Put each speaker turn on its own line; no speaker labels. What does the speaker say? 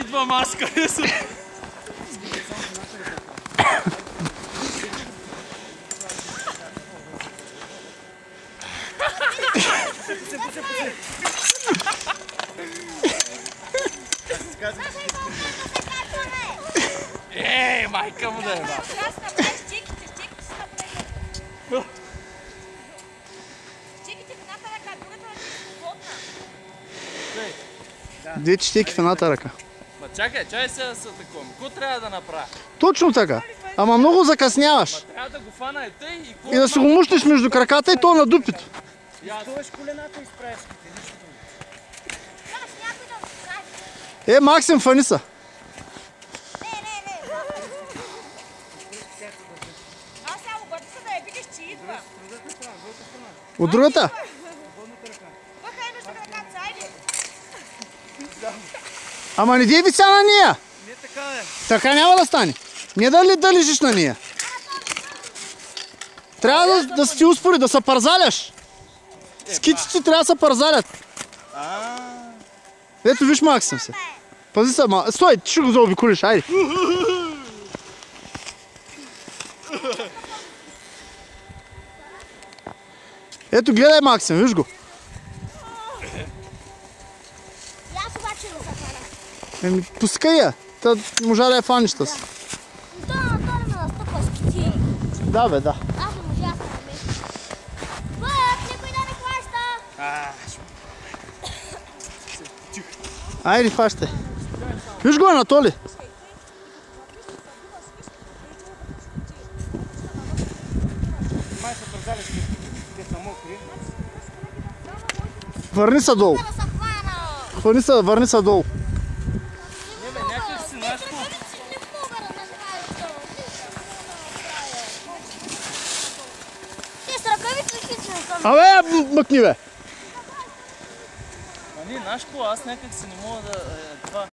идва маска. Ей, майка му да е, ба.
Две четеки в едната ръка.
Ма чакай, чай сега да се такова. Какво трябва да направя?
Точно така. Ама много закъсняваш.
Ма трябва да го фана и тъй и какво?
И да си го мушнеш между краката и то на дупито.
Стоеш колената и изправиш ките, нищо друго.
Максим, фани са.
Аз само бъде се да я видиш, че идва.
От другата?
Въхай между краката, айде.
Ама не дей вися на нея.
Не така е.
Така няма да стане. Не да лежиш на нея. Трябва да си ти успори, да се парзаляш. Скиците трябва да се парзалят. Ето виж, Максим се. Пази се, стой, ти ще го заобиколиш, айде. Ето гледай, Максим, виж го.
Аз обаче го захвана.
Пускай я. Та можа да я фаниш с.
Да, не ме настъпва с кити.
Да, бе, да.
Аз не можах да ме. Бъд, никой да не хваща.
Айде, хващай. Виж го, Анатолий.
Май се пързали, те са мокри.
Върни се долу. Върни се долу.
Не бе, някак си нашко.
Те с ръкавици хични съм.
Абе, мъкни, бе.
Ами, нашко, аз някак си не мога да